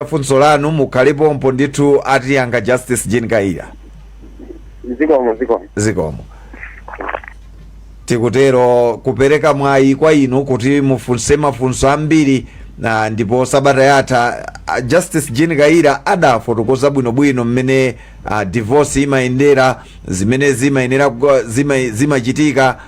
funso lanu mukhalepo mpo ndithu atiyanga Justice Jean Kaira. Zikomo. Tikutero kupereka mwayi kwa inu kuti mufunse mafunso ambiri na ndipo sabata yatha Justice Jean Kaira adafotokoza bwinobwino mmene divorce imayendera, zimene zimachitika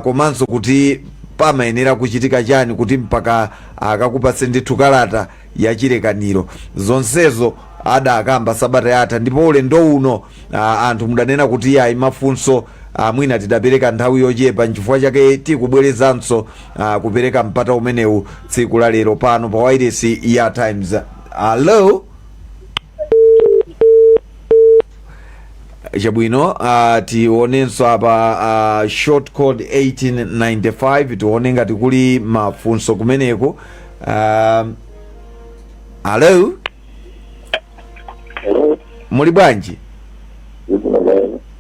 komanso kuti pamayenera kuchitika chani kuti mpaka akakupatse ndithu kalata ya chilekaniro. Zonsezo adakamba sabata yatha ndipo ulendo uno anthu mudanena kuti ayi mafunso mwina tidapereka nthawi yochepa, nchifukwa chake tikubwerezanso kupereka mpata umenewu tsiku la lero pano pa wireless ya Times. Hello. Chabwino tionenso apa short code 1895 tione ngati kuli mafunso kumeneko. Hello. Muli bwanji?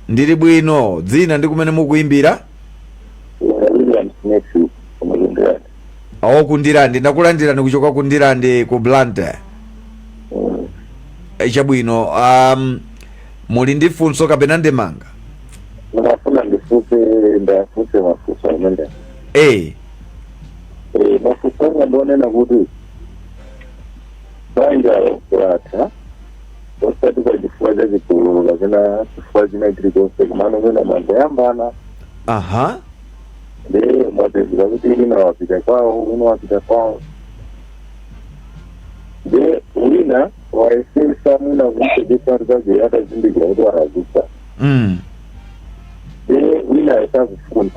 Ndili bwino. Dzina ndi kumene mukuimbira? Kundirandi. Ndakulandirani kuchoka kundirandi ku Blantyre. Chabwino. Muli ndi funso kapena ndemanga? Ndafuna ndifunse mafunso amene. Mafunso ndonena kuti banja kurata osati kwa chifukwa cha chikulu kapena chifukwa china chilichonse kumano kwena mandayambana. Ndi mwapezeka kuti wina wapita kwawo. Ndi wina waesesa mwina kumsebesa rikazi hata zindikira kuti warazusa. Ndi wina esakufuna.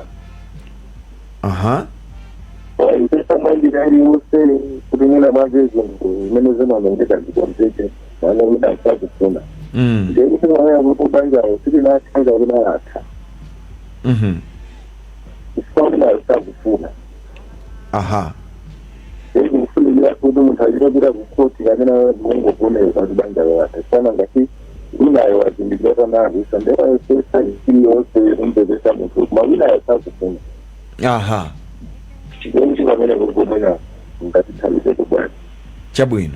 Waesesa mwandika ili wose kuti mwina mwavezo imene zema mwendeka zikomzeke wana wina esakufuna. Ndi kuti mwaya kuti banja usiti na changa wina yata. Isikuwa wina esakufuna. Ndi mfuli kuti mutajira bila kukoti kanena mungu kune ukazibanja wate sana ngati winayo wazindikira na rusa ndewa yosesa yose umbezesa mtu kuma winayo sakufuna. Ndi kamene kukumena ngati thalise kubwana. Chabwino.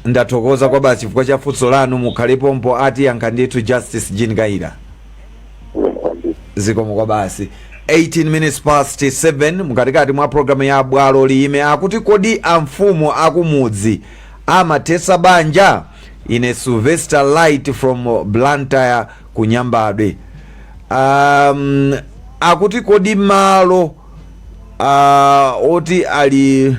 Ndathokoza kwa basi chifukwa cha funso lanu mukhalepo mpo atiyankha ndithu Justice Jean Kaira. Zikomo kwa basi. 18 minutes past 7 mkatikati mwa programu ya bwalo lime akuti kodi amfumu akumudzi amatesa banja. Ine Sylvester Light from Blantyre kunyambadwe. Akuti kodi malo oti ali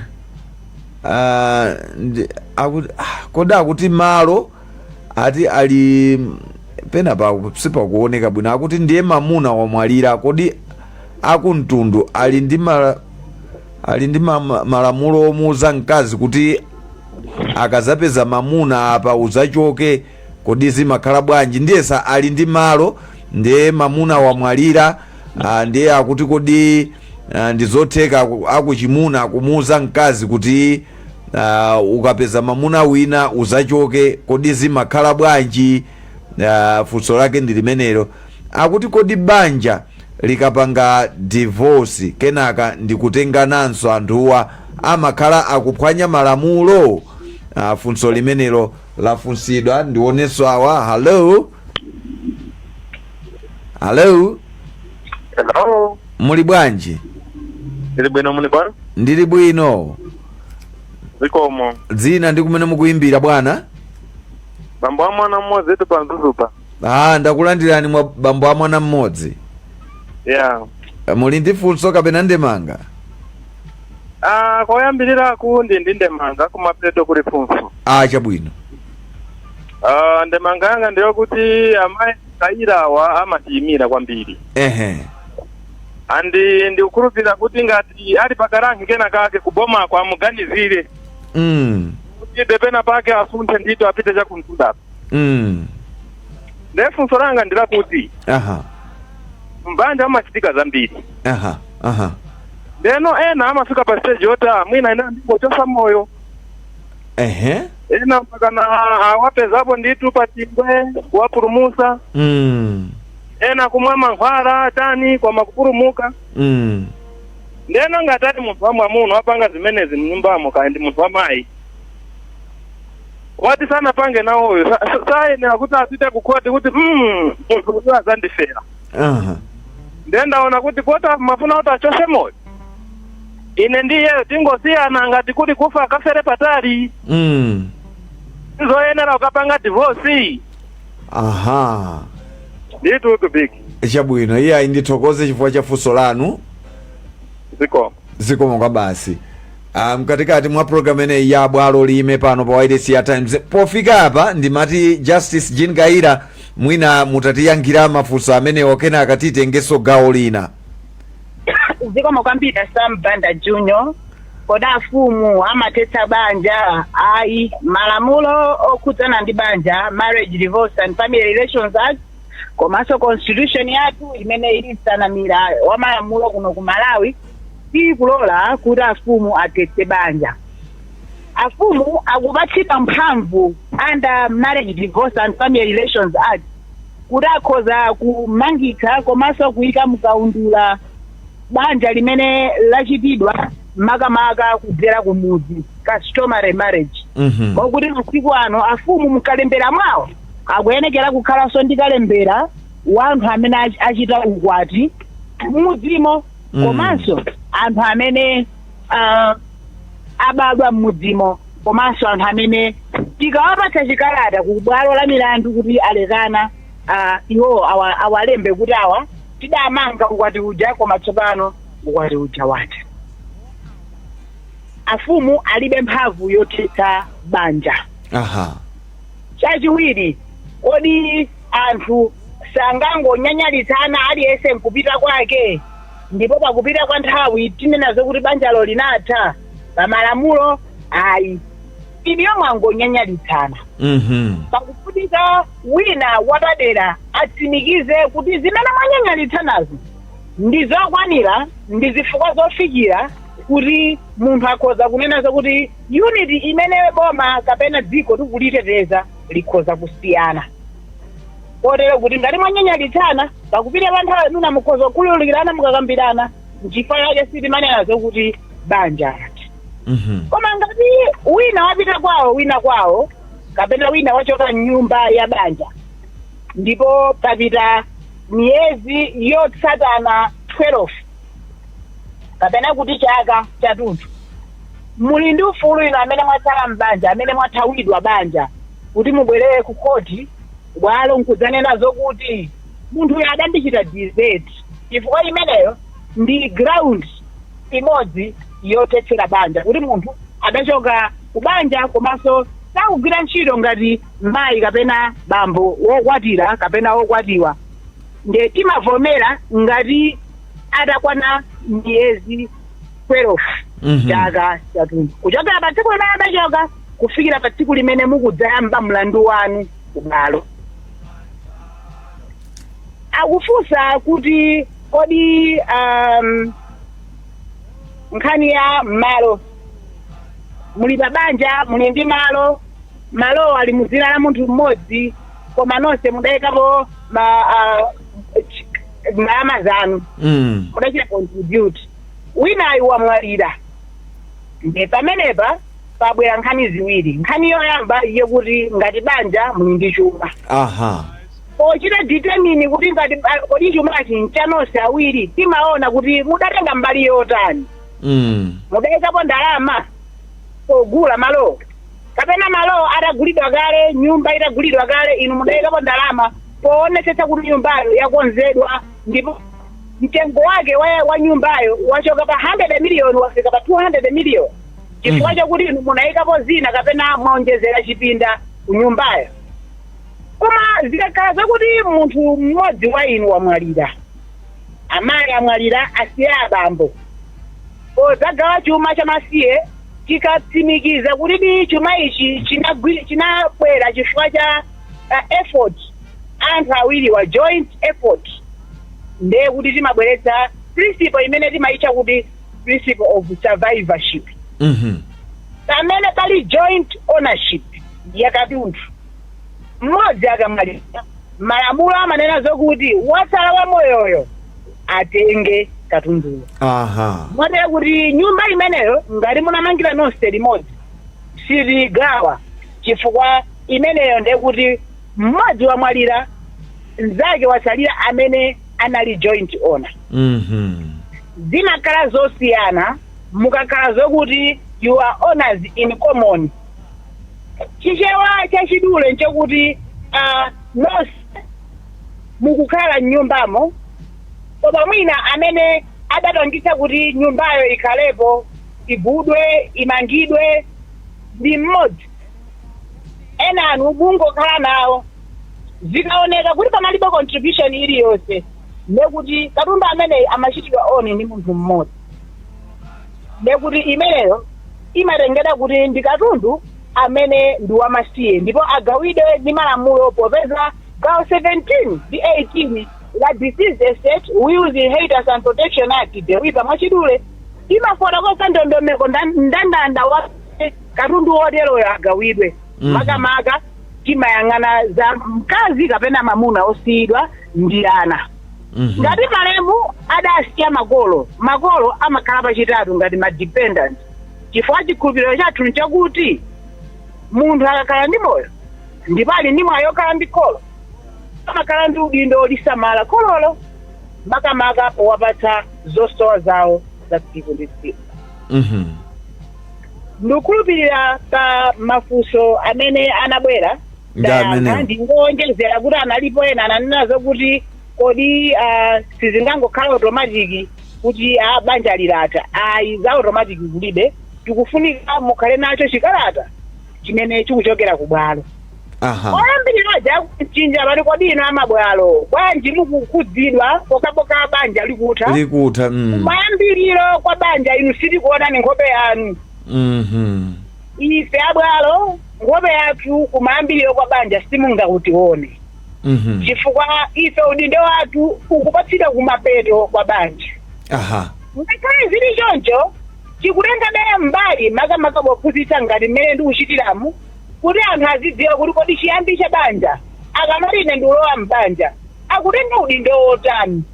akuti malo ati ali pena pa sipa kuoneka bwino akuti ndiye mamuna wamwalira kodi akuntundu ali ndi malamulo omuuza mkazi kuti akazapeza mamuna apa uzachoke kodi zimakhala bwanji. Ndiyesa ali ndi malo ndiye mamuna wamwalira ndiye akuti kodi ndizotheka akuchimuna kumuuza mkazi kuti ukapeza mamuna wina uzachoke kodi zimakhala bwanji. Funso lake ndi limenelo. Akuti kodi banja likapanga divorce kenaka ndikutengananso anthuwa amakhala akuphwanya malamulo. Funso limenelo lafunsidwa ndionenso awa. Hello. Muli bwanji? Ndili bwino muli bwana? Ndili bwino. Zikomo. Dzina ndi kumene mukuimbira bwana? Bambo amwana mmodzi etu panzuzupa. Ndakulandirani mwa bambo amwana mmodzi. Muli ndi funso kapena ndemanga? Koyambirira kundi ndi ndemanga kumapeto kuli funso. Chabwino. Ndemanga yanga ndiyo kuti amayi Kairawa amatiyimira kwambiri. Andi ndikukhulupirira kuti ngati ali pakarangi kena kake kuboma kwa muganizire. Kuti pena pake asunthe ndito apite cha kumtunda. Funso langa ndila kuti mbanja amachitika zambiri. Ndeno ena amafika pa stage yota mwina ina ndipo chosa moyo. Ena mpaka na wapezapo nditu patingwe wapurumusa. Ena kumwa mankhwala tani kwa makupurumuka. ndeno ngatati munthu wa mwamuna wapanga zimenezi mnyumbamo kandi munthu wa mayi wati sana pange nawoyo sayenera kuti apite kukhoti kuti munthu kuti azandifera ndendaona kuti kota mafuna kuti achose moyo ine ndiyeyo tingosiyana ngati kuti kufa akafere patali zoyenera ukapanga divorce nditutu biki chabwino iye ndithokoze chifukwa cha funso lanu zikomo kwa basi. Mkatikati mwa program ene ya bwalo lime pano pa Wireless ya Times pofika apa ndimati Justice Jean Kaira mwina mutatiyankhira mafunso amene okena akatitengeso gawo lina. Zikomo kwambiri Sam Banda Junior koda fumu amatetsa banja ayi malamulo okhudzana ndi banja Marriage Divorce and Family Relations Act komanso constitution yathu imene ilisanamira wa malamulo kuno ku Malawi kulola kuti afumu atetse banja. Afumu akupatsidwa mphamvu under Marriage Divorce and Family Relations Act kuti akhoza kumangitsa komanso kuyika mkaundula banja limene lachitidwa makamaka kudzera kumudzi customary marriage. Kuti masiku ano afumu mkalembera mwawo akuyenekera kukhalanso ndi kalembera wanthu amene achita ukwati mudzimo komanso anthu amene abadwa mmudzimo komanso anthu amene tikawapatsa chikalata ku bwalo la milandu kuti alekana iwo awalembe kuti awa tidamanga ukwati uja koma tsopano ukwati uja watha. Afumu alibe mphamvu yothetsa banja. Chachiwiri kodi anthu sangangonyanyalitsana aliyense nkupita kwake ndipo pakupita kwa nthawi tinenazo kuti banjalo linatha pamalamulo ayi iniyo mwangonyanyalitsana. Pakufunika wina wapadera atsimikize kuti zimene mwanyanyalitsanazo ndizokwanira ndizifukwa zofikira kuti munthu akhoza kunenazo kuti unity imene boma kapena dziko tikuliteteza likhoza kusiyana. Kotero kuti ngati mwanyanyalitsana pakupita pa nthawi nuna mukhoza kululukirana mukakambirana nchifukwa chake sitimanenazo kuti banja. Koma ngati wina wapita kwawo wina kwawo kapena wina wachoka nyumba ya banja ndipo papita miyezi yotsatana 12 kapena kuti chaka chathunthu muli ndi ufulu ino amene mwatsala mbanja amene mwathawidwa banja kuti mubwerere ku khoti bwalo nkudzanena kuti munthu uyu adandichita desert chifukwa imeneyo ndi ground imodzi yotetsera banja kuti munthu adachoka ku banja komanso sakugwira ntchito ngati mayi kapena bambo wokwatira kapena wokwatiwa nde timavomera ngati adakwana miyezi 12 chaka chathunthu kuchokera pa tsiku limene adachoka kufikira pa tsiku limene mukudzayamba mlandu wanu kubwalo. Akufunsa kuti kodi nkhani ya malo muli pa banja muli ndi malo ali muzina la munthu mmodzi koma nonse mudayikapo ndalama zanu mudachita contribute winayu wamwalira nde pamenepa pabwera nkhani ziwiri. Nkhani yoyamba iye kuti ngati banja muli ndi chuma pochita determine kuti ngati kodi chumachi nchanonse awiri timaona kuti mudatenga mbali yotani. Mudayikapo ndalama pogula malo kapena malo atagulidwa kale nyumba itagulidwa kale inu mudayikapo ndalama poonetsetsa kuti nyumbayo yakonzedwa ndipo mtengo wake wa nyumbayo wachoka pa 100 million wafika pa 200 million chifukwa chakuti inu munayikapo zina kapena mwaonjezera chipinda ku nyumbayo. Koma zikakhala zakuti munthu mmodzi wa inu wamwalira amayi amwalira asiye abambo pozagawa chuma chamasiye chikatsimikiza kuti chuma ichi chinabwera chifukwa cha effort anthu awiri wa joint effort ndiye kuti timabweretsa principle imene timaitcha kuti principle of survivorship. Pamene pali joint ownership yakatundu mmodzi akamwalira malamulo amanena zokuti watsala wa moyoyo atenge katunduyo. Aha. Motero kuti nyumba imeneyo ngati munamangira nonse limodzi siligawa chifukwa imeneyo ndekuti mmodzi wamwalira nzake wasalira amene anali joint owner. Zimakhala zosiyana mukakhala zokuti you are owners in common. Chichewa chachidule nchokuti nonse mukukhala mnyumbamo koma mwina amene adatangisa kuti nyumbayo ikhalepo igudwe imangidwe ndi mmodzi. Ena anu mungokhala nawo zikaoneka kuti pamalibe contribution iliyonse nekuti katundu ameneyi amachitidwa oni ndi munthu mmodzi. Nekuti imeneyo imatengera kuti ndi katundu amene ndi wamasiye ndipo agawidwe ndi malamulo popeza gawo 17 ndi 18 la Deceased Estate Wills, Inheritance and Protection Act dewipa mwachidule imafotokoza ndondomeko ndandanda wa katundu woteroyo agawidwe. Makamaka timayang'ana za mkazi kapena mamuna osiyidwa ndi ana. Ngati malemu adasiya makolo amakhala pachitatu ngati madependent chifukwa chikhulupiriro chathu nchakuti munthu akakhala ndi moyo ndipo ali ndi mwayi okhala ndi kholo amakhala ndi udindo olisamala khololo makamaka powapatsa zosowa zawo za tsiku ndi tsiku. Ndikukhulupirira pa mafunso amene anabwera ndingowonjezera kuti analipo ena ananena zokuti kodi sizingangokhala automatic kuti banja lilata ayi za automatic kulibe tikufunika mukhale nacho chikalata chimene chikuchokera ku bwalo. Oyambiriraja kuchinja pali kodi ino amabwalo bwanji mukukhudzidwa pokapoka banja likuta mayambiriro kwa banja inu sitikuona ni nkhope yanu. Ife abwalo nkhope yathu kumayambiriro kwa banja simungakutione chifukwa ife udindo wathu ukupatsidwa kumapeto kwa banja. Ngakhale zili choncho chikutenga daya mbali makamaka pophunzitsa ngati mmene ndikuchitiramu kuti anthu azidziwa kuti kodi chiyambi cha banja akamati ine ndiulowa mbanja akutenga udindo wotani.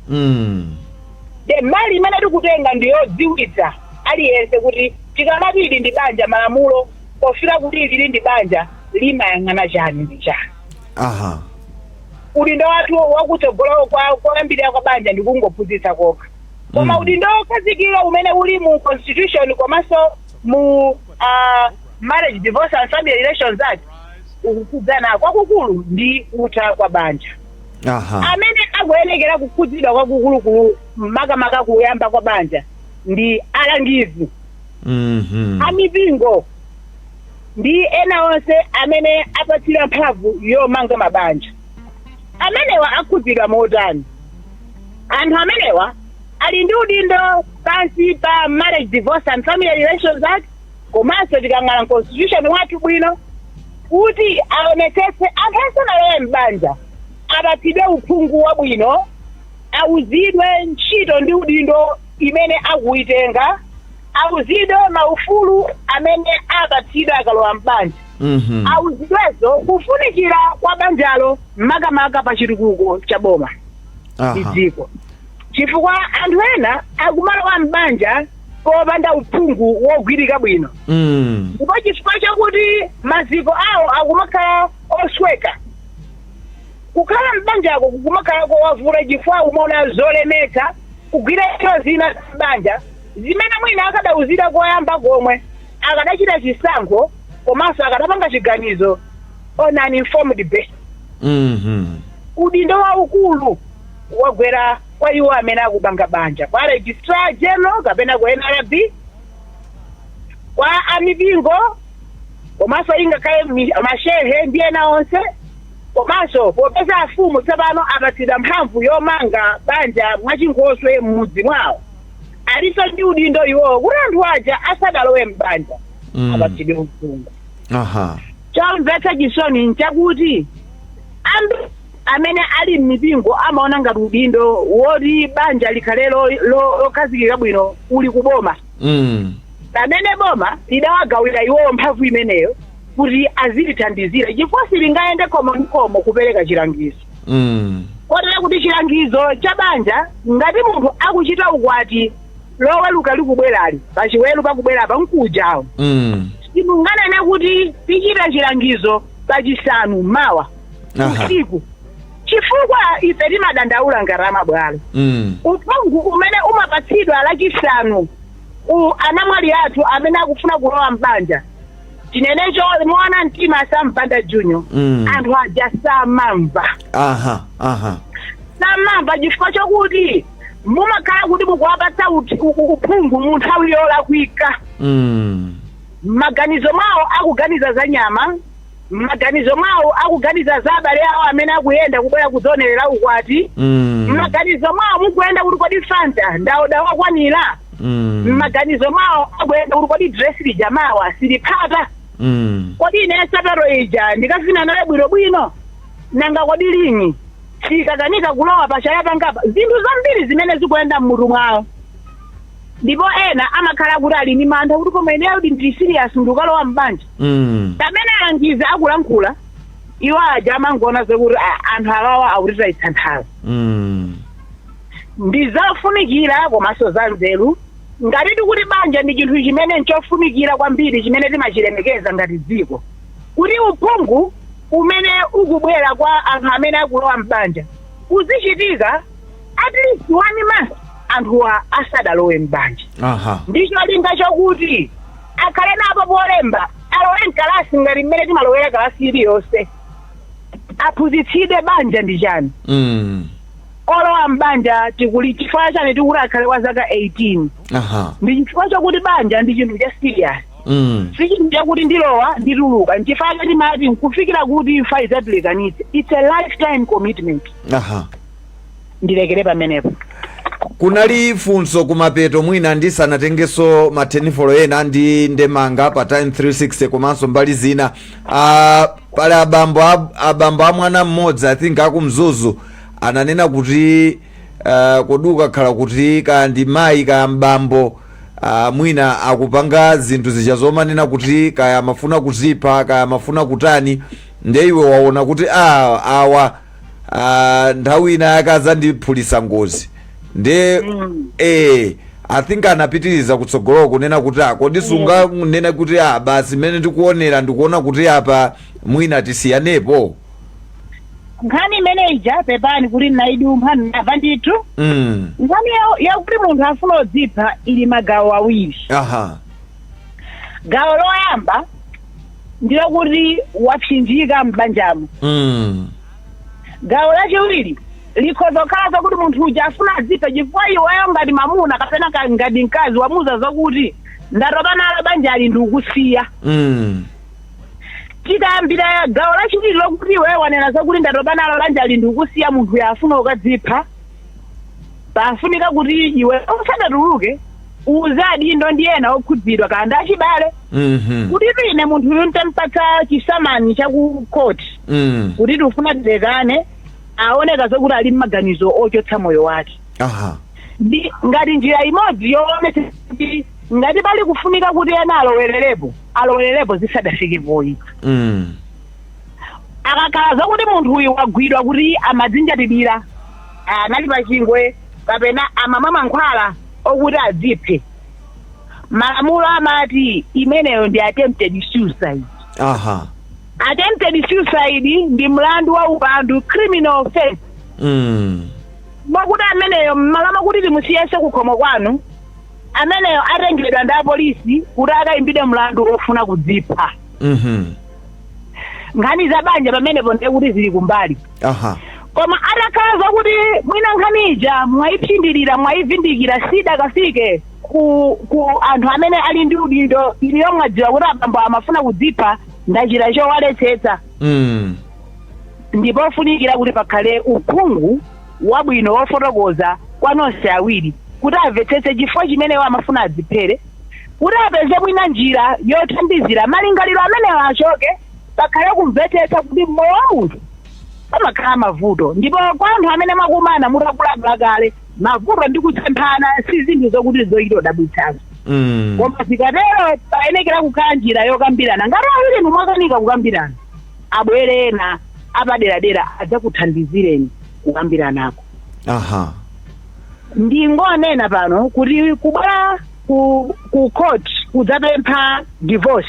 De mbali imene tikutenga ndiyodziwitsa aliyense kuti tikamati ili ndi banja malamulo pofika kuti ili ndi banja limayang'ana chani ndi chani. Udindo wathu wakutsogolo kwayambirira kwa banja ndikungophunzitsa kokha koma udindo wokhazikika umene uli mu constitution komanso mu Marriage, Divorce and Family Relations Act ukukhudzana kwakukulu ndi utha kwa banja. Amene akuyenekera kukhudzidwa kwakukulu makamaka kuyamba kwa banja ndi alangizi amipingo ndi ena onse amene apatsira mphamvu yomanga mabanja. Amenewa akhudzidwa motani? Anthu amenewa ali ndi udindo pansi pa Marriage, Divorce and Family Relations Act komanso tikang'ala constitution wathu bwino kuti aonetsetse anthu asanalowe mbanja apatsidwe uphungu wabwino awuzidwe ntchito ndi udindo imene akuitenga awuzidwe maufulu amene apatsidwe akalowa mbanja awuzidwezo kufunikira kwa banjalo makamaka pa chitukuko cha boma ndi dziko chifukwa anthu ena akumalowa mbanja popanda uphungu wogwirika bwino ndipo chifukwa chakuti maziko awo akumakhala osweka kukhala mbanjako kukumakhala kowavula chifukwa umaona zolemetsa kugwira ntchito zina mbanja zimene mwina akadawuzira koyamba komwe akadachita chisankho komanso akadapanga chiganizo on an informed basis. Udindo waukulu wagwera kwa iwo amene akupanga banja kwa registrar general kapena kwa NRB kwa amipingo komanso ingakhale mashehe ndi ena onse komanso popeza afumu tsopano apatsidwa mphamvu yomanga banja mwachinkhoswe m'mudzi mwawo aliso ndi udindo iwowo kuti anthu aja asadalowe mbanja apatsidwe uphungu. Chomvetsa chisoni nchakuti amene ali m'mipingo amaona ngati udindo woti banja likhale lokhazikika bwino uli kuboma amene boma lidawagawira iwowo mphamvu imeneyo kuti azilithandizira chifukwa silingayende komo ndi komo kupereka chilangizo kotera kuti chilangizo cha banja ngati munthu akuchita ukwati loweluka likubwerali pachiwelu pakubwera pa nkujawo tinunganene kuti tichita chilangizo pachisanu mawa usiku chifukwa ife timadandaula ngarama bwalo uphungu umene umapatsidwa lachisanu anamwali athu amene akufuna kulowa mbanja chinenecho mwana mtima sampanda junior anthu aja samamva samamva chifukwa chokuti mumakhala kuti mukuwapatsa uphungu mu nthawi yolakwika maganizo mwawo akuganiza za nyama maganizo mwawo akuganiza za abale awo amene akuyenda kubwera kudzonerera ukwati maganizo mwawo mukuyenda kuti kodi fanta ndaoda wakwanira maganizo mwawo akuyenda kuti kodi dress lija mawa siliphata kodi ine sataro ija ndikafina naye bwinobwino nanga kodi lini sikakanika kulowa pachaya pangapa zinthu zambiri zimene zikuyenda mmutu mwawo ndipo ena amakhala kuti ali ni mantha kuti koma ineyo kuti ndili serious ndikalowa mbanja pamene alangiza akulankhula iwo aja amangoona zekuti anthu awawa akutitayitsa nthawi ndizofunikira komanso za nzeru ngati tikuti banja ndi chinthu chimene nchofunikira kwambiri chimene timachilemekeza ngati dziko kuti uphungu umene ukubwera kwa anthu amene akulowa mbanja uzichitika at least 1 month anthuwa asadalowe mbanja ndicho linga chokuti akhale napo polemba alowe mkalasi ngati mmene timalowera kalasi iliyonse aphunzitsidwe banja ndi chani olowa mbanja chifukwa chani tikuti akhale wa zaka 18 ndi chifukwa chokuti banja ndi chinthu cha serious si chinthu chakuti ndilowa ndituluka nchifukwa chati mati nkufikira kuti imfa idzatilekanitse it's a lifetime commitment ndilekere pamenepo kunali funso kumapeto mwina ndisanatengeso mathenifolo ena ndi ndemanga pa time 360 komanso mbali zina pali abambo a mwana mmodzi I think akumzuzu ananena kuti koduka khala kuti kaya ndi mayi kaya mbambo mwina akupanga zinthu zija zomanena kuti kaya mafuna kuzipha kaya mafuna kutani nde iwe waona kuti awa nthawi ina yakaza ndiphulisa ngozi nde I think anapitiriza kutsogolo kunena kuti kodi sunga kunena kuti basi mene ndikuonera ndikuona kuti apa mwina tisiyanepo nkhani imeneija pepani kuti naidumha nava ndithu nkhani yakuti munthu afuna kudzipha ili magawo awiri gawo loyamba ndilokuti wapsinjika m'banjamo gawo lachiwiri likhoza kukhala kuti munthu uja afuna adzipha chifukwa iweyo ngati mamuna kapena ngati mkazi wamuza zokuti ndatopa nalo banjali ndikukusiya tikayambira gawo lachiwiri lokuti iweyo wanena zokuti ndatopa nalo banjali ndikukusiya munthu uyo afuna kukadzipha pafunika kuti iwe usadatuluke uze adindo ndi ena okhudzidwa kana ndi achibale kuti ine munthu uyu ntampatsa chisamani chakukoti kuti tifuna tilekane aoneka zokuti ali m'maganizo ochotsa moyo wake ngati njira imodzi yoonetsa kuti ngati pali kufunika kuti ena alowererepo zisadafikepoyi akakhala zokuti munthu uyu wagwidwa kuti amadzinjatidira anali pachingwe kapena amamwa mankhwala okuti adziphe malamulo amati imeneyo ndi attempted suicide attempted suicide ndi mlandu wa upandu criminal offense mwakuti ameneyo mmalama kuti timusiyese kukhomo kwanu ameneyo atengedwa ndi apolisi kuti akayimbidwe mlandu ofuna kudzipha nkhani za banja pamenepo ndiye kuti zili kumbali koma atakhala zokuti mwina nkhani ija mwayipsindirira mwayivindikira sidakafike ku anthu amene ali ndi udindo iliyo mwadziwa kuti abambo amafuna kudzipha ndachita chowaletsetsa ndipo ofunikira kuti pakhale uphungu wabwino wofotokoza kwa nonse awiri kuti amvetsetse chifukwa chimeneyo amafuna adziphere kuti apeze mwina njira yothandizira malingaliro ameneyo achoke pakhale kumvetsetsa kuti moyo wa munthu pamakhala mavuto ndipo kwa anthu amene makumana mutakulabula kale mavuto ndi kutsemphana si zinthu zokuti zoyitodabwitsanso koma zikatero payenekera kukhala njira yokambirana ngati awiri mwakanika kukambirana abwere ena apaderadera adzakuthandizireni kukambirana aha ndingonena pano kuti kubwera ku court kudzapempha divorce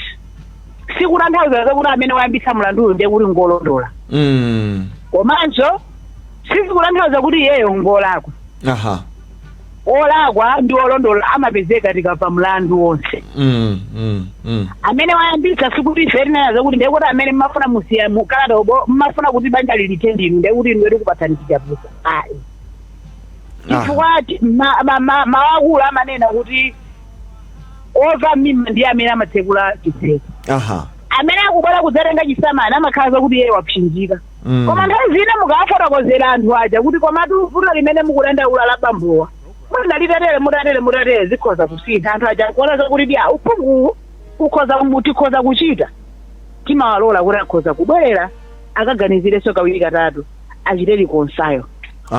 sikutanthauza kuti amene wayambitsa mlanduyo ndiye kuti ngolondola komanso sikutanthauza kuti iyeyo ngolakwa aha olakwa ndi olondola amapezeka tikapha mlandu wonse amene wayambitsa sikuti ife tinayaza kuti ndiye kuti amene mmafuna musiya mukalata obo mmafuna kuti banja lilite ndinu ndiye kuti inu tikupatsani chichapusa ayi chifukwa mawakulu amanena kuti ova mima ndiye amene amatsekula chitseko amene akubwera kudzatenga chisamani amakhala kuti iye wapsinjika koma nthawi zina mukafotokozera anthu aja kuti komatu vuto limene mukudandaula la bambowa mutatere zikhoza kusintha anthu aja kuonaza kuti dia uphungu tikhoza kuchita timawalola kuti akhoza kubwerera akaganizirenso kawiri katatu achite likonsayo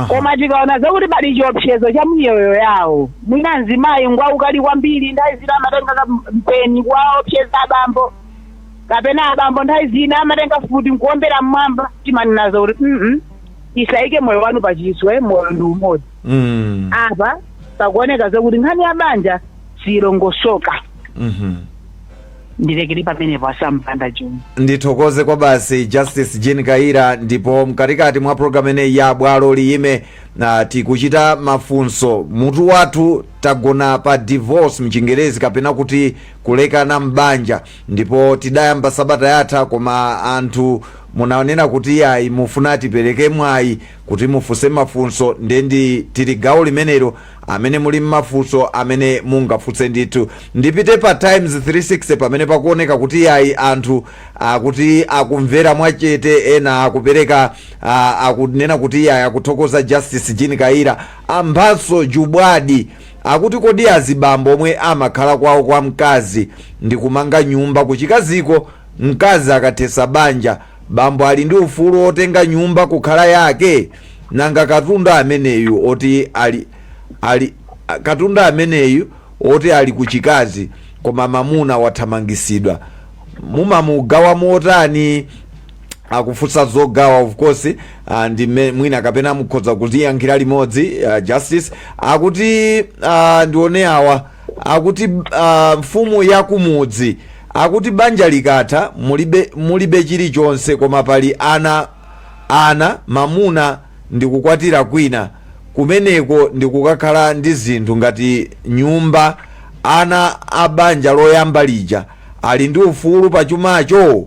koma tikaona zakuti pali chiopsezo cha miyoyo yawo mwina mzimayi ngwaukali kwambiri nthawi zina amatenga mpeni kwaopseza abambo kapena abambo nthawi zina amatenga futi nkuombera mmwamba timaninazo kuti isaike moyo wanu pachiswe moyo ndi umodzi apa pakuoneka zakuti nkhani ya banja silongosoka ndilekeri pamenepo asampanda chomwe ndithokoze kwa basi Justice Jane Kaira ndipo mkatikati mwa program ineyi ya bwalo liyime tikuchita mafunso mutu wathu tagona pa divorce mchingerezi kapena kuti kulekana mbanja ndipo tidayamba sabata yatha koma anthu munaonena kuti ayi mufuna tipereke mwayi kuti mufunse mafunso ndendi tili gawo limenelo amene muli mafunso amene mungafunse ndithu ndipite pa Times 360 pamene pakuoneka kuti ayi anthu kuti akumvera mwachete ena akupereka akunena kuti ayi akuthokoza Justice Jane Kaira amphatso Jubwadi akuti kodi azibambo omwe amakhala kwawo kwa mkazi ndi kumanga nyumba kuchikaziko mkazi akathesa banja bambo ali ndi ufulu otenga nyumba kukhala yake nanga katundu ameneyu oti ali kuchikazi koma mamuna wathamangisidwa mumamugawa motani akufunsa zogawa of course ndi mwina kapena mukhoza kuziyankhira limodzi Justice akuti ndione awa akuti mfumu yakumudzi akuti banja likatha mulibe chilichonse koma pali ana mamuna ndikukwatira kwina kumeneko ndikukakhala ndi zinthu ngati nyumba ana a banja loyamba lija ali ndi ufulu pa chumacho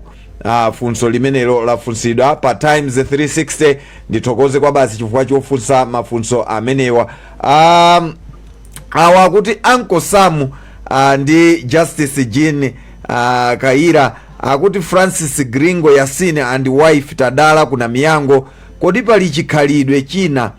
funso limenelo lafunsidwa pa Times 360 ndithokoze kwa basi chifukwa chofunsa mafunso amenewa awa kuti Uncle Sam ndi Justice Jane Kaira akuti Francis Gringo Yasine and wife Tadala kuna miyango kodi pali chikhalidwe china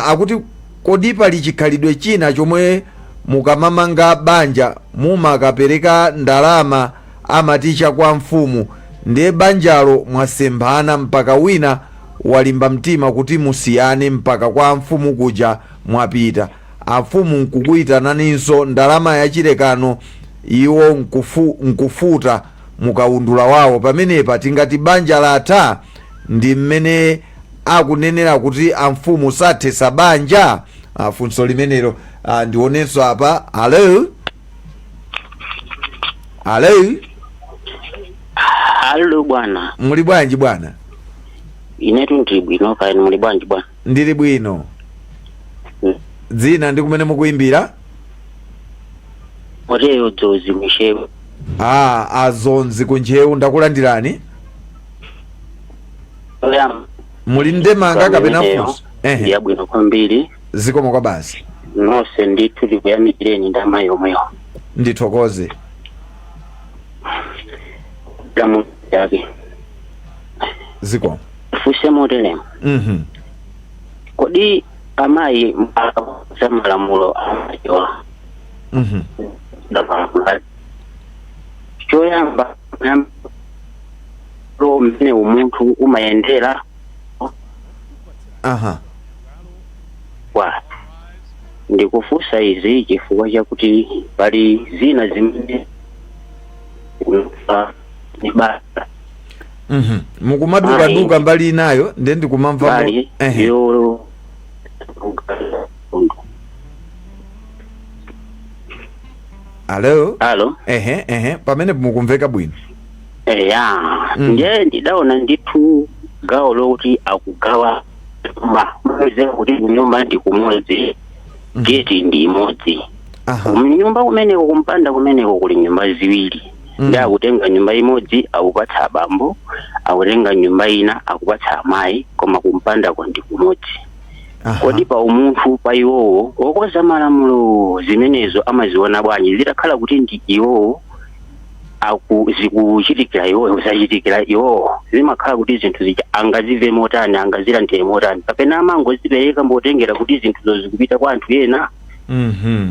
akuti kodi pali chikhalidwe china chomwe mukamamanga banja mumakapereka ndalama amaticha kwa mfumu ndiye banjalo mwasemphana mpaka wina walimba mtima kuti musiyane mpaka kwa mfumu kuja mwapita amfumu nkukuyitananinso ndalama yachilekano iwo nkufuta mukaundula wawo pamenepa tingati banja latha ndi mmene akunenera kuti amfumu sathesa banja funso limenelo ndionenso apa Halo bwana. Muli bwanji bwana? Inetu ndili bwino kaya muli bwanji bwana? Ndili bwino. Dzina ndi kumene mukuimbira? Oteyo Dzozi Mishewu. Azonzi kunjewu ndakulandirani? Muli ndemanga kapena funso? Ya bwino kwambiri. Zikomo kwa basi. Nose ndithu likuyamikireni ndama yomweyo. Ndithokoze. Damu yake. Zikomo. Fuse modele. Kodi amayi mpaka zamalamulo amayiwa. Ndabanga. Choyamba lo mene umuntu umayendera. Wa ndikufusa izi chifukwa chakuti pali zina zimene mukumaduka duka mbali inayo ndi ndikumamva mbali yo Alo pamene mukumveka bwino nje ndidaona ndithu gawo lokuti akugawa mweze kuti nyumba ndi kumodzi geti ndi imodzi nyumba kumeneko kumpanda kumeneko kuli nyumba ziwiri ndi akutenga nyumba imodzi akupatsa abambo akutenga nyumba ina akupatsa amayi koma kumpandako ndi kumodzi kodi pa umunthu pa iwowo okoza malamulo zimenezo amaziona bwanji zitakhala kuti ndi iwowo zikuchitikira iwowo zachitikira iwowo zimakhala kuti zinthu zija angazive motani angazilandire motani kapena amangozipereka mbotengera kuti zinthuzo zikupita kwa anthu ena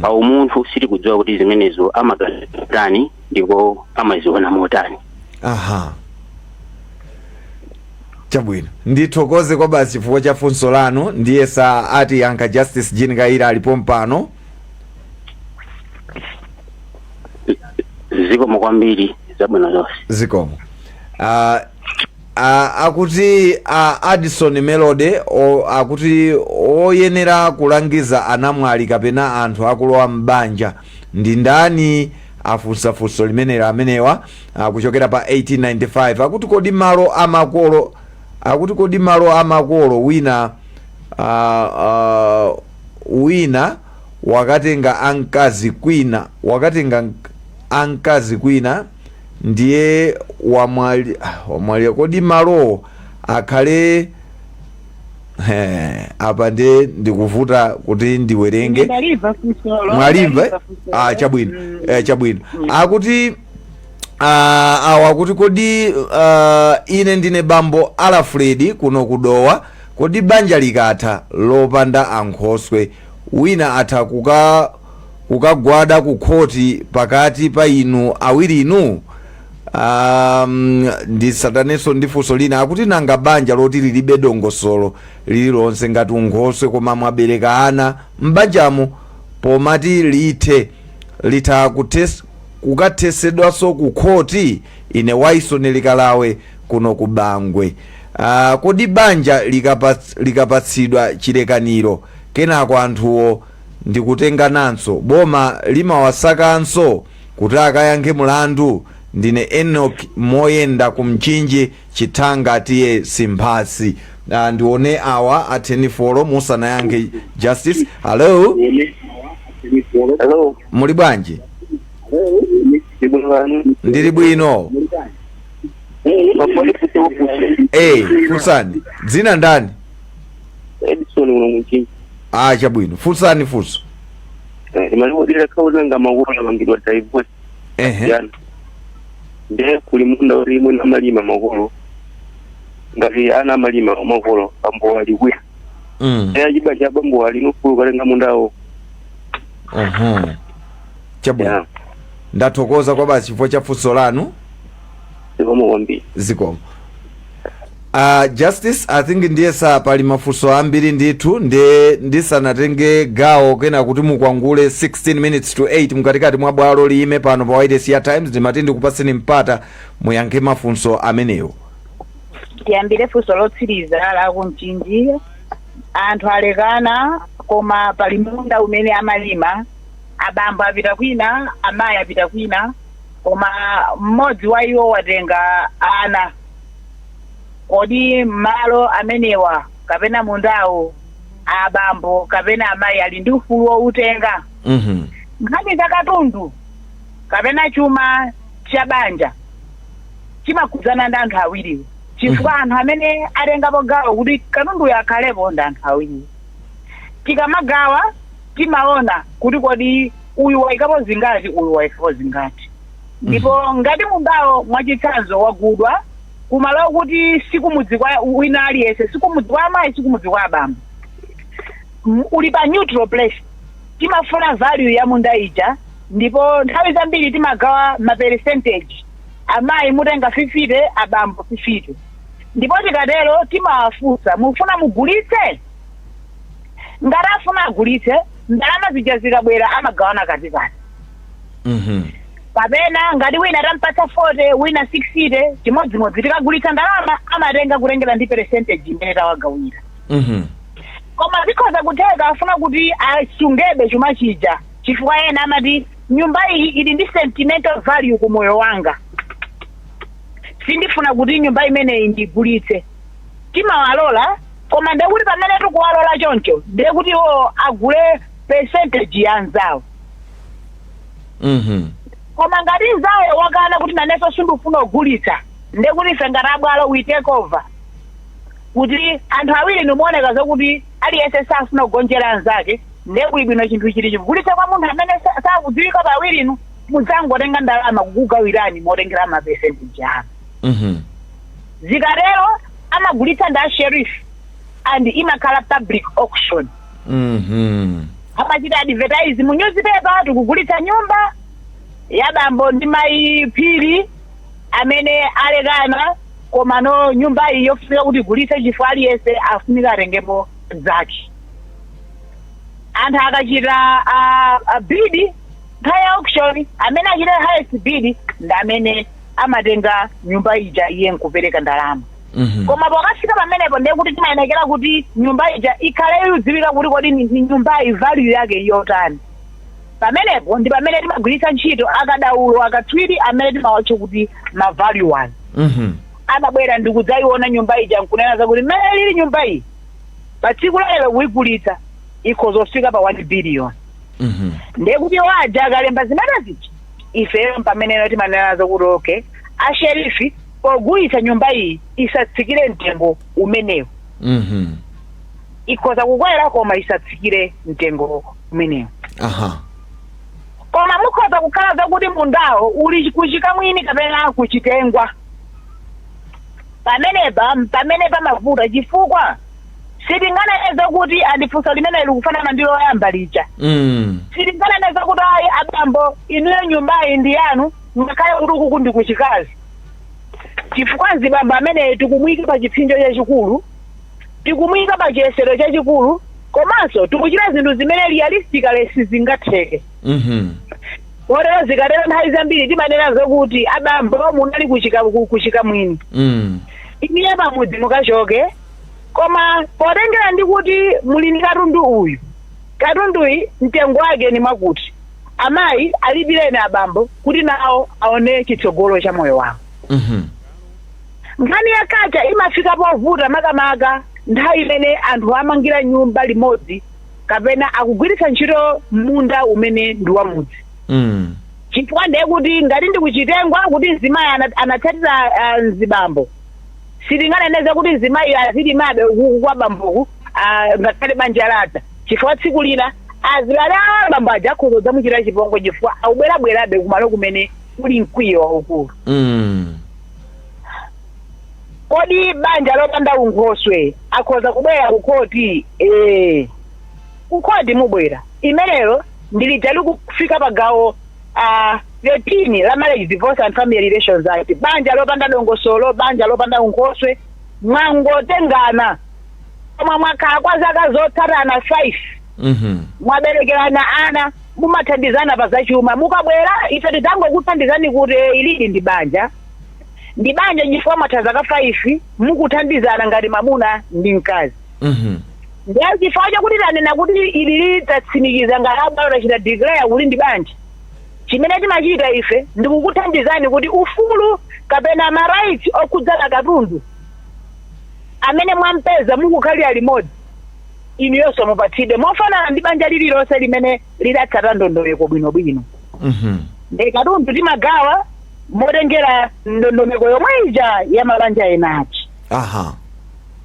pa umunthu sitikudziwa kuti zimenezo amagani ndipo amaziona motani. Chabwino ndithokoze kwa basi chifukwa cha funso lanu ndiye sa ati Uncle Justice Jean Kaira alipo mpano. Zikomo kwambiri zabwino zonse. Zikomo. Akuti Addison Melody akuti oyenera kulangiza anamwali kapena anthu akulowa mbanja ndi ndani afunsafunso limenera amenewa kuchokera pa 1895 akuti kodi malo amakolo wina wakatenga ankazi kwina ndiye wamwali kodi malo akhale apa nde ndikuvuta kuti ndiwerenge mwalimva chabwino akuti akuti kodi ine ndine bambo Alfred kuno kudowa kodi banja likatha lopanda ankhoswe wina atha kukagwada ku khoti pakati pa inu awiri inu. Ndisatanenso ndi funso lina akuti nanga banja loti lilibe dongosolo lililonse ngati unkhoswe koma mwabereka ana mbanjamo pomati litha kukathesedwanso ku khoti ine Waisoni Likalawe kuno ku Bangwe. Kodi banja likapatsidwa chilekaniro kenako anthuwo ndikutengananso boma limawasakanso kuti akayankhe mulandu. Ndine Enoch Moyenda kumchinji chitanga tiye Simphasi. Ndione awa ateni folo musana yange Justice. Hello. Muli bwanji? Ndili bwino. Funsani. Dzina ndani? Edison unomchinji. Chabwino. Funsani funso. Imaliwo dile kaulanga mawona mangidwa divorce. Nde kuli munda ulimu na malima makolo ngati ana malima makolo ambo walikwira ajiba cha bambo wali nufulu kalenga mundawo. Chabwino ndathokoza kwa basi chifukwa cha funso lanu. Zikomo. Justice I think ndiye sa pali mafunso ambiri ndithu ndisanatenge gawo kena kuti mukwangule 16 minutes to 8 mkatikati mwa bwalo lime pano pa Wireless ya Times ndimati ndikupaseni mpata muyankhe mafunso amenewo. Tiyambire funso lotsiriza la kumchinji anthu alekana koma pali munda umene amalima abambo apita kwina amayi apita kwina koma mmodzi wa iwo watenga ana. Kodi malo amenewa kapena mundawo abambo kapena amayi ali ndi ufulu woutenga. Nkhani za katundu kapena chuma cha banja chimakhudzana ndi anthu awiriwo chifukwa anthu amene atengapo gawo kuti katunduyo akhalepo ndi anthu awiriwo. Tikamagawa timaona kuti kodi uyu waikapo zingati uyu waikapo zingati ndipo ngati mundawo mwachitsanzo wagudwa kumalo kuti sikumudzi kwa wina aliyense sikumudzi kwa amayi sikumudzi kwa abambo uli pa neutral place timafuna value ya munda ija ndipo nthawi zambiri timagawa ma percentage amayi mutenga 50 abambo 50 ndipo tikatero timawafunsa mufuna mugulitse ngati afuna agulitse ndalama zija zikabwera amagawana katikati. kapena ngati wina tampatsa 40 wina 60 chimodzimodzi tikagulitsa ndalama amatenga kutengera ndi percentage imene tawagawira. Koma zikhoza kutheka afuna kuti asungebe chuma chija chifukwa ena amati nyumba iyi ili ndi sentimental value ku moyo wanga, sindifuna kuti nyumba imeneyi ndigulitse. Timawalola koma ndekuti pamene tikuwalola choncho ndekuti iwo agule percentage ya anzawo. Koma ngati nzawo wakana kuti nanenso sindifuna kugulitsa ndekuti ife ngati abwalo we take over, kuti anthu awiri nimuoneka zokuti aliyense safuna kugonjera anzake, ndekuti bwino chinthu chili chikugulitsa kwa munthu amene sakudziwika pawirinu mudzangotenga ndalama kukugawirani motengera mapercentage anu. Zikatero amagulitsa nda sheriff and imakhala public auction. Amachita advertise mu newspaper tikugulitsa nyumba ya bambo ndi mayi Phiri amene alekana koma no nyumba iyi yofunika kuti igulitse chifukwa aliyense afunika atengepo zake. Anthu akachita bid nthawi ya auction amene achita highest bid ndi amene amatenga nyumba ija iye nkupereka ndalama. Koma pakafika pamenepo ndiye kuti timayenekera kuti nyumba ija ikhale yodziwika kuti kodi ni nyumba iyi value yake yotani. Pamenepo ndi pamene timagwiritsa ntchito akadaulo akatswiri amene timawatcha kuti ma value one. Amabwera ndi kudzayiona nyumba ija nkunena zakuti mmene lili nyumba iyi pa tsiku lero kuyigulitsa ikhoza kufika pa 1 billion. Ndiye kuti waja akalemba zimenezi ifeyo pameneyo timanena zakuti okay asherifi pogulitsa nyumba iyi isatsikire mtengo umenewo. Ikhoza kukwera koma isatsikire mtengo umenewo. Koma mukhoza kukhala zakuti mundawo uli kuchikamwini kapena kuchitengwa. Pamene pamavuta chifukwa sitinganeneza kuti andifunsa limene likufanana ndi loyamba lija. Sitinganeneza kuti ayi abambo inuyo nyumbayi ndi yanu ngakhale kuti ukuku ndi kuchikazi. Chifukwa nzibambo amene tikumuyika pa chipsinjo chachikulu, tikumuyika pa chiyesero chachikulu, komanso tikuchita zinthu zimene realistically sizingatheke. Kotero zikatero nthawi zambiri timanena zokuti abambo munali kuchika mwini. Iniye pamudzi mukachoke, koma potengera ndi kuti muli ndi katundu uyu. Katunduyi mtengo wake ni mwakuti amayi alipireni abambo kuti nawo aone chitsogolo cha moyo wawo. Nkhani yakacha imafika povuta makamaka nthawi imene anthu amangira nyumba limodzi kapena akugwiritsa ntchito munda umene ndi wa mudzi. Chifukwa ndiye kuti ngati ndi kuchitengwa kuti mzimayi anatsatira mzibambo, sitinganeneza kuti mzimayi azilimabe kwa bamboku ngakhale banja latha, chifukwa tsiku lina azilala bambo aja akhoza kudzamuchita chipongwe chifukwa akubwerabwerabe kumalo kumene kuli mkwiyo waukulu. Kodi banja lopanda unkhoswe akhoza kubwera kukoti? Kukoti mubwera imenelo ndilija likufika pa gawo 13 la Marriage, Divorce and Family Relations Act. Banja lopanda dongosolo, banja lopanda unkhoswe mwangotengana koma mwakhala kwa zaka zotsatana 5. Mwaberekerana ana mumathandizana pa zachuma, mukabwera ife tidzangokuthandizani kuti ilidi ndi banja. Ndi banja chifukwa mwatha zaka 5 mukuthandizana ngati mamuna ndi mkazi. Ndiye chifukwa chakuti tanena kuti ili litatsimikiza ngati abwalo tachita declare kuti ndi banja. Chimene timachita ife ndikukuthandizani kuti ufulu kapena ma rights okhudzana katundu amene mwampeza mukukhalira limodzi inuyonso mupatsidwe mofanana ndi banja lililonse limene lidatsata ndondomeko bwinobwino. Ndi katundu timagawa motengera ndondomeko yomwe ija ya mabanja enachi.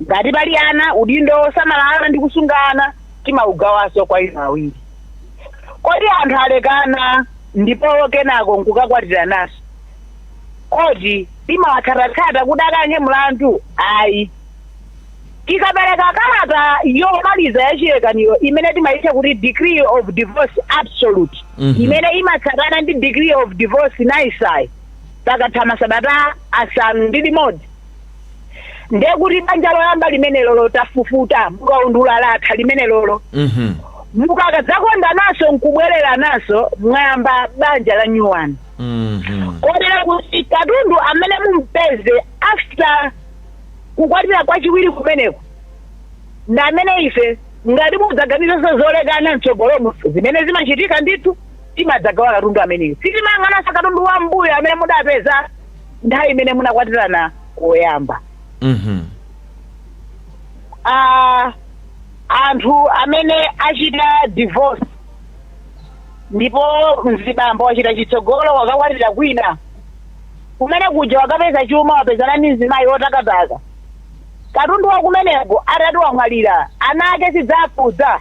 Ngati pali ana udindo osamala ana ndi kusunga ana timaugawanso kwa inu awiri. Kodi anthu alekana ndipo kenako nkukakwatira naso, kodi timawathathathata kuti akange mlandu? Ayi. Tikapereka kalata yomaliza yachilekaniro imene timayitcha kuti decree of divorce absolute, imene imatsatana ndi decree of divorce naisai pakatha masabata 5 ndiye kuti banja loyamba limenelo lotafufuta mukaundula latha limenelolo mukakadzakonda naso nkubwerera naso mwayamba banja la new one. Kotera kuti katundu amene mumpeze after kukwatira kwachiwiri kumeneko ndamene ife ngati mudzaganiza zolekana mtsogolomo zimene zimachitika ndithu timadzagawa katundu ameneyo sitimang'ananso katundu wa mbuyo amene mudapeza nthawi imene munakwatirana koyamba. Anthu amene achita divorce ndipo mzibambo wachita chitsogolo wakakwatira kwina kumene kuja wakapeza chuma wapezana ndi mzimayi wotakataka katundu wa kumeneko atati wamwalira ana ake sidzakhudza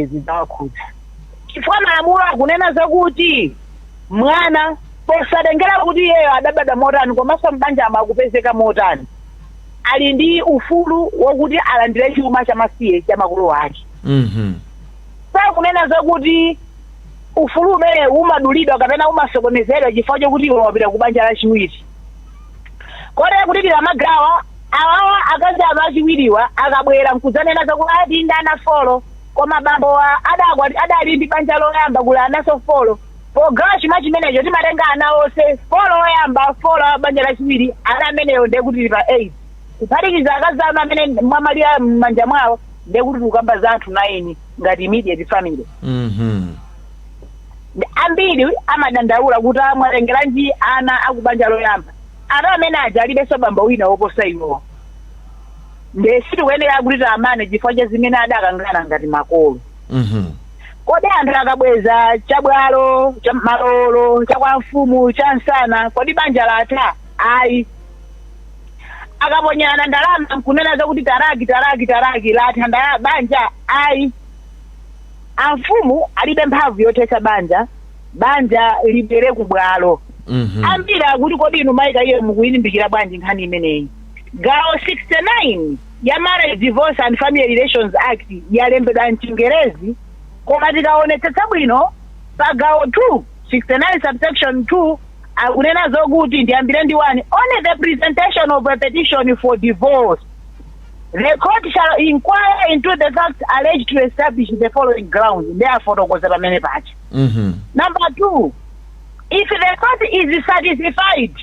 zidzawakhudza chifukwa malamulo akunena zakuti mwana posatengera kuti iyeyo adabadwa motani komanso m'banjamo akupezeka motani ali ndi ufulu wokuti alandire chuma chamasiye cha makolo ake. Sakunena zakuti ufulu umene umadulidwa kapena umasokonezedwa chifukwa chokuti iwe wapita ku banja lachiwiri. Kotero kuti tikamagawa awawa akazi achiwiriwa akabwera mkudzanena zakuti ati ndi ana folo koma bambo adali ndi banja loyamba kuli anaso folo pogawa chuma chimenecho timatenga ana onse folo oyamba folo banja lachiwiri ana ameneyo ndiye kuti pa 8 kuphatikiza akazi anu amene mwamalira m'manja mwawo ndiye kuti tikukamba za anthu 9 ngati immediate family. Ambiri amadandaula kuti amwatengeranji ana akubanja loyamba ana amene aja alibenso bambo wina woposa iwo ndiye sitikuyenera kuti amane chifukwa cha zimene adakangana ngati makolo. Kodi anthu akabweza chabwalo cha malolo cha kwa mfumu cha nsana kodi banja latha ayi akaponyana ndalama nkunena zakuti taraki latha banja ayi amfumu alibe mphamvu yothetsa banja libere kubwalo. Ambiri akuti kodi inu maika iye mukuyilimbikira bwanji nkhani imeneyi. Gawo 69 ya Marriage, Divorce and Family Relations Act yalembedwa mchingerezi koma tikaonetsetsa bwino pa gawo 2 69 subsection 2 akunena zokuti ndiyambire ndi 1 only the presentation of a petition for divorce the court shall inquire into the facts alleged to establish the following grounds therefore tokoza pamene pacha. Number 2, if the court is satisfied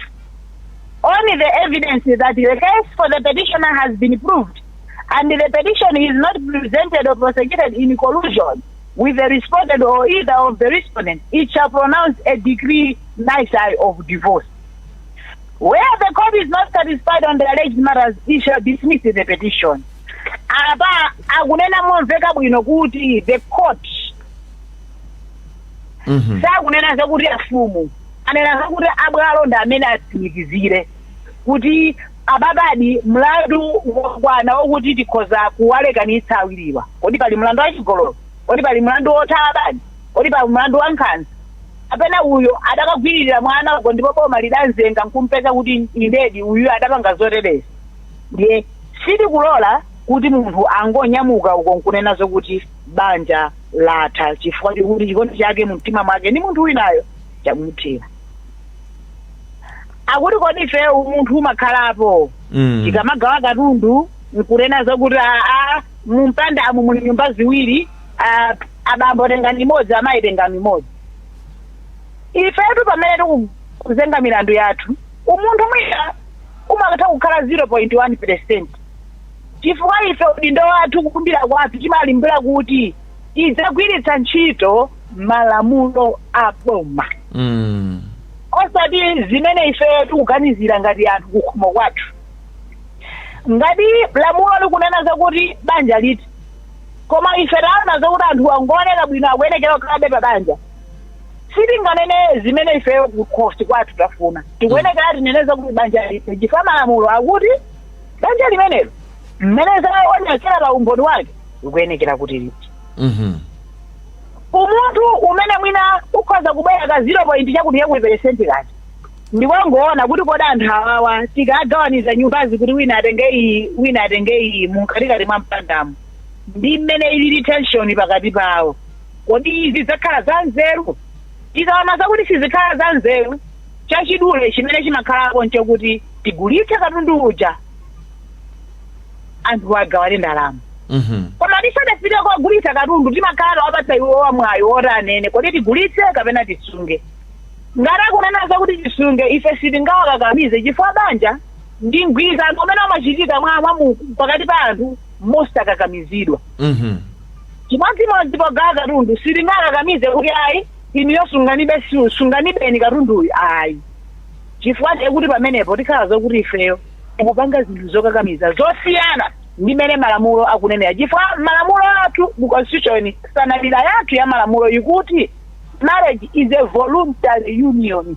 only the evidence that the case for the petitioner has been proved and the petition is not presented or prosecuted in collusion with the respondent or either of the respondents, it shall pronounce a decree nisi of divorce. Where the court is not satisfied on the alleged matters, it shall dismiss the petition. Apa akunena momveka bwino kuti the court sakunena zakuti afumu anena zakuti abwalo ndi amene atsimikizire kuti ababadi mlandu wokwana wokuti tikhoza kuwalekanitsa awiriwa kodi pali mlandu wachigololo kodi pali mlandu wothawa abadi kodi pali mlandu wankhanza apena uyo adakagwiririra mwana uko ndipo boma lidanzenga nkumpeza kuti indedi uyu adapanga zotereza ndiye sitikulola kuti munthu angonyamuka uko nkunena zokuti banja latha chifukwa chikuti chikondi chake mumtima mwake ndi munthu winayo chamuthira. Akuti kodi ife munthu umakhalapo tikamagawa katundu nkunena zokuti mumpanda amu muli nyumba ziwiri abambo tengani imodzi amayi tengani imodzi. Ifetu pamene tikuzenga milandu yathu umunthu mwina umakatha kukhala 0.1% chifukwa ife udindo wathu kukumbira kwathu timalimbira kuti tidzagwiritsa ntchito malamulo a boma osati zimene ife tikuganizira ngati anthu kukhomo kwathu. Ngati lamulo likunena zakuti banja liti koma ife taona zakuti anthu angooneka bwino akuyenekera kukhalabe pa banja sitinganene zimene ife kukhosi kwathu tafuna tikuyenekera tinene zakuti banja liti chifukwa malamulo akuti banja limenelo mmene zaonekera pa umboni wake likuyenekera kuti liti. Umuntu umene mwina ukhoza kubwera ka 0 chakuti yakuiperesenti kati ndikongoona kuti kodi anthu awawa tikagawaniza nyumbazi kuti wina atenge iyi munkatikati mwa mpandamu ndi mmene ilili tension pakati pawo kodi izi zakhala za nzeru. Tikaona zakuti sizikhala za nzeru chachidule chimene chimakhalapo nchokuti tigulitse katundu uja anthu agawane ndalama. Koma tisadafike kugulitsa katundu timakhala wapatsa iwo wamwayi woti anene kodi tigulitse kapena tisunge. ngati kunena zakuti tisunge ife sitingawakakamize chifukwa banja ndi mgwirizano umene umachitika mwa pakati pa anthu mosakakamizidwa. Chimodzimodzi pogawa katundu sitingakakamize kuti ayi iniyo sunganibeni katunduyu ayi, chifukwa chekuti pamenepo tikhala zokuti ifeyo tikupanga zinthu zokakamiza zosiyana ndi mene malamulo akunenera. Chifukwa malamulo athu mu constitution sanalira yathu ya malamulo ikuti marriage is a voluntary union.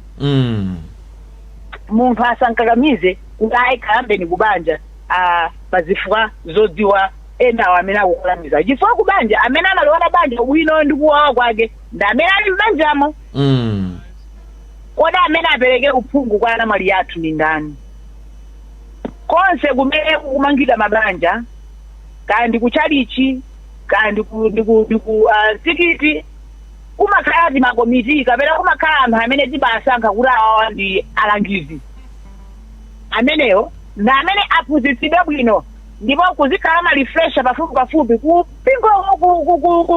Munthu asankakamize kuti ayikhalambeni kubanja pazifukwa zodziwa enawo amene akukalamiza. Chifukwa kubanja amene analiona banja bwino ndi kuwawa kwake ndi amene ali mbanjamo. Kodi amene apereke uphungu kwa anamwali athu ndi ndani? Konse kumene kumangidwa mabanja kandi kuchalichi kandi ku sikiti kumakhala makomiti kapena kumakhala anthu amene timasankha kuti awawa ndi alangizi. Ameneyo ndi amene aphunzitsidwe bwino ndipo kuzikhala marefresha pafupi kupingo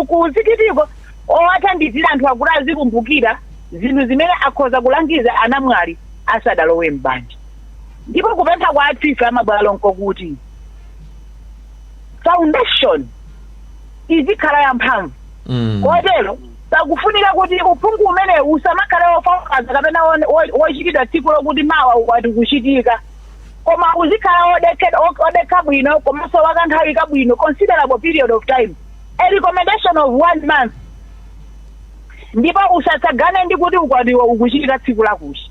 kuzikitiko owathandizira anthu akuti azikumbukira zinthu zimene akhoza kulangiza anamwali asadalowe m'banja. Ndipo kupempha kwa atife amabwalo nkokuti foundation izikhala yamphamvu. Kotero takufunika kuti uphungu umene usamakhale wofakaza kapena wochitidwa tsiku lokuti mawa ukwati kuchitika, koma uzikhala odekha bwino komanso wakanthawi kabwino, considerable period of time, a recommendation of 1 month. Ndipo usatsagane ndi kuti ukwati ukuchitika tsiku lakuchi.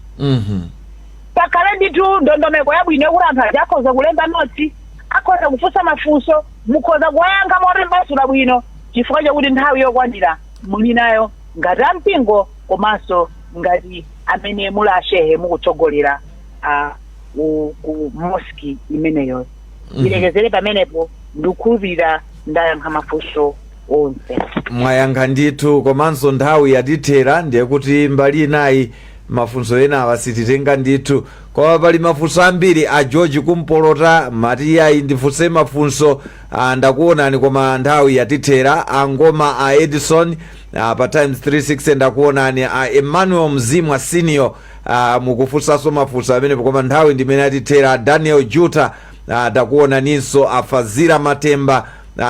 Pakhale ndithu ndondomeko yabwino yokuti anthu aja akhoza kulemba notsi, akhoza kufunsa mafunso, mukhoza kuwayankha motambasula bwino, chifukwa chakuti nthawi yokwanira muli nayo ngati ampingo komanso ngati amene muli ashehe mukutsogolera ku moski imeneyo. Ilekezere pamenepo ndikukhulupirira ndayankha mafunso onse. Mwayankha ndithu, komanso nthawi yatithera ndiye kuti mbali inayi mafunso ena awasititenga ndithu. Kwa pali mafunso ambiri a George kumpolota Matiyayi ndifunse mafunso ndakuonani koma nthawi yatithera. Angoma a Edison pa times 36 ndakuonani. A Emmanuel Mzimwa senior mukufunsaso mafunso amene koma nthawi ndimene yatithera. Daniel Juta ndakuonaninso. Afazira Matemba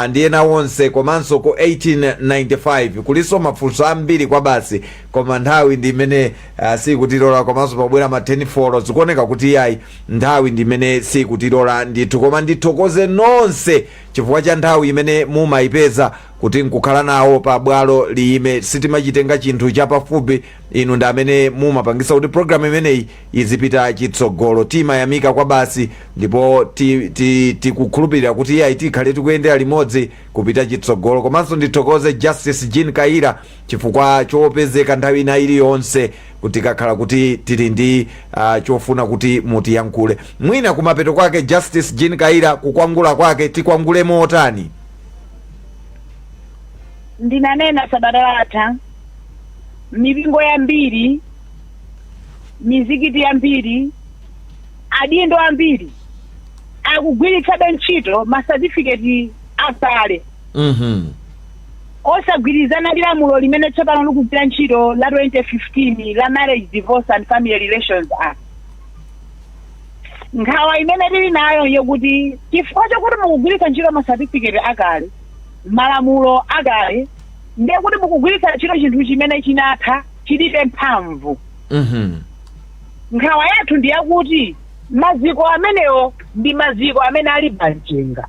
ndi ena wonse komanso ku 1895 kuliso mafunso ambiri kwa basi koma nthawi ndimene sikutilola, komanso pabwera ma 10 zikuoneka kuti yayi nthawi ndimene sikutilola ndithu. Koma ndithokoze nonse chifukwa cha nthawi imene mumayipeza kuti nkukhala nawo pa bwalo liyime, sitimachitenga chinthu chapafupi. Inu ndi amene mumapangisa kuti programu imeneyi izipita chitsogolo. Timayamika kwa basi ndipo tikukhulupirira kuti yayi tikhale tikuyendera limodzi kupita chitsogolo. Komanso ndithokoze Justice Jean Kaira chifukwa chopezeka nthawi ina iliyonse kuti kakhala kuti tili ndi chofuna kuti mutiyankhule. Mwina kumapeto kwake Justice Jean Kaira kukwangula kwake tikwangule motani? Ndinanena sabata latha mipingo yambiri, mizikiti yambiri, adindo ambiri akugwiritsabe ntchito ma certificate akale osagwirizana ndi lamulo limene tsopano likugwira ntchito la 2015 la Marriage, Divorce and Family Relations Act. Nkhawa imene tili nayo yokuti chifukwa chakuti mukugwiritsa ntchito ma certificate akale, malamulo akale, ndiye kuti mukugwiritsa ntchito chinthu chimene chinatha chilibe mphamvu. Nkhawa yathu ndi yakuti maziko amenewo ndi maziko amene ali banjenga.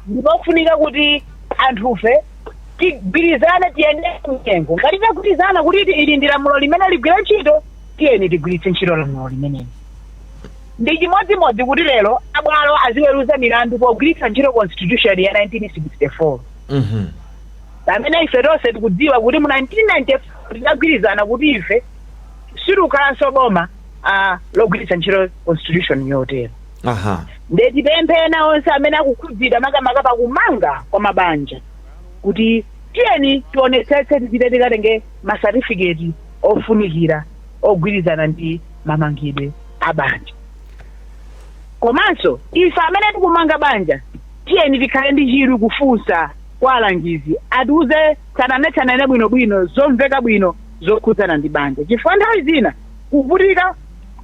Ndipo kufunika kuti anthufe tigwirizane tiyende mnyengo. Ngati tagwirizana kuti ili ndi lamulo limene ligwira ntchito, tiyeni tigwiritse ntchito lamulo limeneli. Ndi chimodzimodzi kuti lero abwalo aziweruza milandu pogwiritsa ntchito constitution ya 1964. Pamene ife tonse tikudziwa kuti mu 1994 tidagwirizana kuti ife sitikhalanso boma logwiritsa ntchito constitution yotero. Ndiye tipemphe ena onse amene akukhudzidwa makamaka pakumanga kwa mabanja kuti tiyeni tionetsetse tipite tikatenge ma certificate ofunikira ogwirizana ndi mamangidwe a banja. Komanso ife amene tikumanga banja tiyeni tikhale ndi chiru kufunsa kwa alangizi atiuze tsananetsana bwinobwino zomveka bwino zokhudzana ndi banja. Chifukwa nthawi zina kuvutika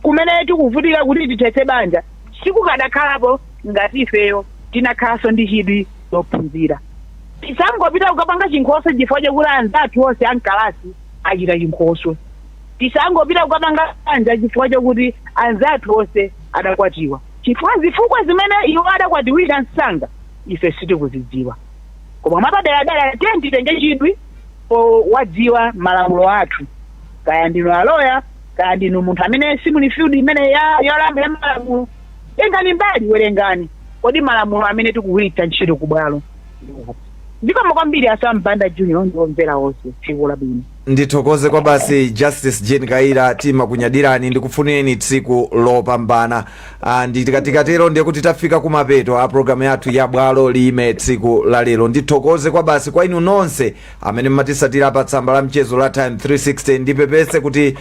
kumene tikuvutika kuti tithetse banja sikukadakhalapo ngati ifeyo tinakhalanso ndi chidwi zophunzira. Tisangopita kukapanga chinkhoso chifukwa chakuti anzathu onse ankalasi achita chinkhoso. Tisangopita kukapanga banja chifukwa chakuti anzathu onse adakwatiwa. Chifukwa zifukwa zimene iwo adakwatiwira msanga ife sitikuzidziwa. Koma mwapadera titenge chidwi wadziwa malamulo athu. Kaya ndinu aloya, kaya ndinu munthu amene simuli field imene yolamba ya malamulo, tengani mbali werengani kodi malamulo amene tikuwita ntchito ku bwalo. Ndikoma kwambiri Asambanda Junior ndiomvera onse tsiku labwino. Ndithokoze kwa basi Justice Jane Kaira tima kunyadirani ndikufunireni tsiku lopambana. Ndikatikatero ndiye kuti tafika kumapeto a programu yathu ya bwalo lime tsiku la lero. Ndithokoze kwa basi kwa inu nonse amene mmatisatira pa tsamba la mchezo la Time 360. Ndipepese kuti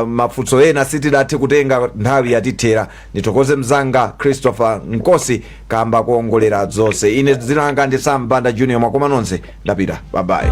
mafunso ena sitidathe kutenga nthawi yatithera. Ndithokoze mzanga Christopher Nkosi kamba kuongolera zonse. Ine dzina langa ndi Asambanda Junior, mwakoma nonse ndapita. Bye bye.